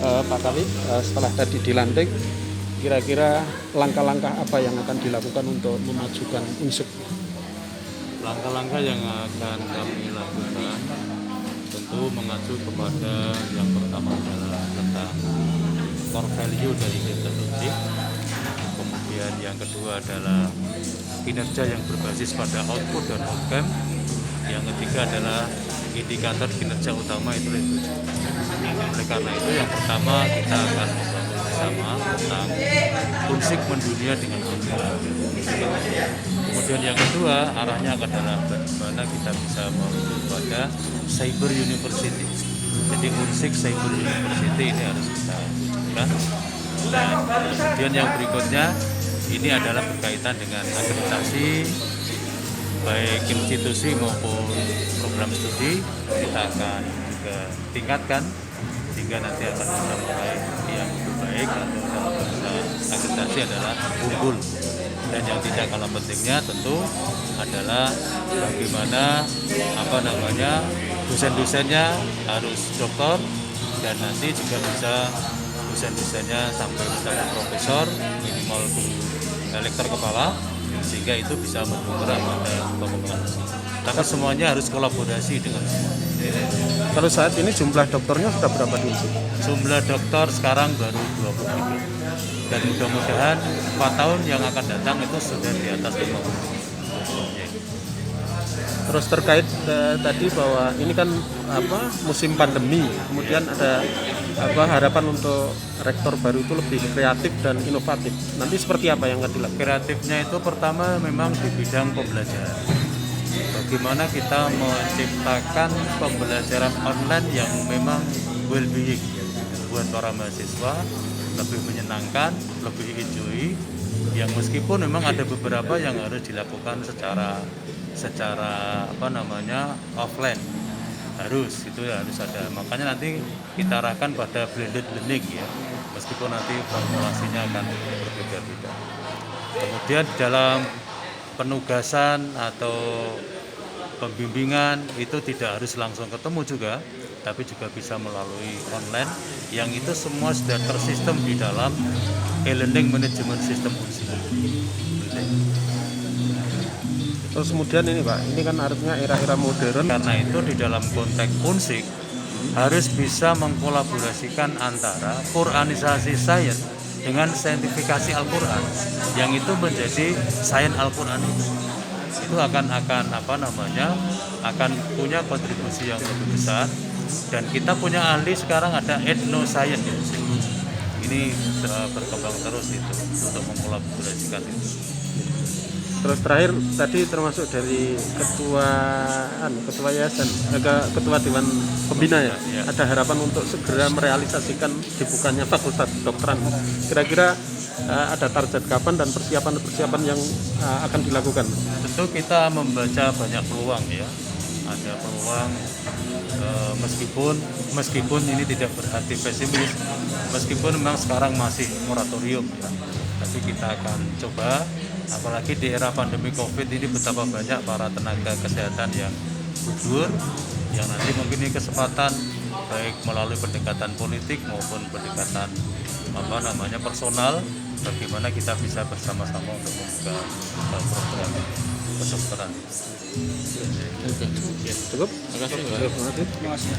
Pak Kali, setelah tadi dilantik, kira-kira langkah-langkah apa yang akan dilakukan untuk memajukan Unsuk? Langkah-langkah yang akan kami lakukan tentu mengacu kepada yang pertama adalah tentang core value dari Tirta Unsik. Kemudian yang kedua adalah kinerja yang berbasis pada output dan outcome. Yang ketiga adalah indikator kinerja utama itu. Oleh karena itu yang pertama kita akan membangun bersama tentang Unsik mendunia dengan Unsik. Kemudian yang kedua arahnya adalah bagaimana kita bisa menuju pada Cyber University. Jadi Unsik Cyber University ini harus kita wujudkan. Dan kemudian yang berikutnya ini adalah berkaitan dengan akreditasi baik institusi maupun program studi kita akan juga tingkatkan sehingga nanti akan bisa meraih yang lebih baik atau dalam bahasa akreditasi adalah unggul. Dan yang tidak kalah pentingnya tentu adalah bagaimana dosen-dosennya harus doktor dan nanti juga bisa dosen-dosennya sampai mencapai profesor minimal guru lektor kepala sehingga itu bisa mendukung pada pengembangan. Tapi semuanya harus kolaborasi dengan semua. Kalau saat ini jumlah dokternya sudah berapa di Unsuk? Jumlah dokter sekarang baru 23 dan mudah-mudahan 4 tahun yang akan datang itu sudah di atas 50. Terus terkait tadi bahwa ini kan musim pandemi, kemudian ada harapan untuk rektor baru itu lebih kreatif dan inovatif. Nanti seperti apa yang akan dilakukan? Kreatifnya itu pertama memang di bidang pembelajaran. Bagaimana kita menciptakan pembelajaran online yang memang well-being buat para mahasiswa, lebih menyenangkan, lebih enjoy, yang meskipun memang ada beberapa yang harus dilakukan secara offline, harus ada. Makanya nanti kita arahkan pada blended learning ya, meskipun nanti formulasinya akan berbeda-beda. Kemudian dalam penugasan atau pembimbingan itu tidak harus langsung ketemu juga, tapi juga bisa melalui online, yang itu semua sudah tersistem di dalam e-learning management system Unsik. Terus kemudian ini Pak, ini kan artinya era-era modern. Karena itu di dalam konteks Unsik harus bisa mengkolaborasikan antara Quranisasi sains dengan saintifikasi Al-Quran, yang itu menjadi sains Al-Quran itu akan punya kontribusi yang lebih besar. Dan kita punya ahli sekarang ada etnoscience ya. Ini berkembang terus itu untuk mengkolaborasikan itu. Terus terakhir tadi termasuk dari ketua yayasan, ketua dewan pembina ya, ada harapan untuk segera merealisasikan dibukanya fakultas kedokteran. Kira-kira ada target kapan dan persiapan yang akan dilakukan? Tentu kita membaca banyak peluang ya. Ada peluang meskipun ini tidak berarti pesimis, meskipun memang sekarang masih moratorium ya, tapi kita akan coba, apalagi di era pandemi COVID ini betapa banyak para tenaga kesehatan yang gugur, yang nanti mungkin ini kesempatan baik melalui pendekatan politik maupun pendekatan personal, bagaimana kita bisa bersama-sama untuk membuka program kedokteran. Oke. Cukup? Terima kasih.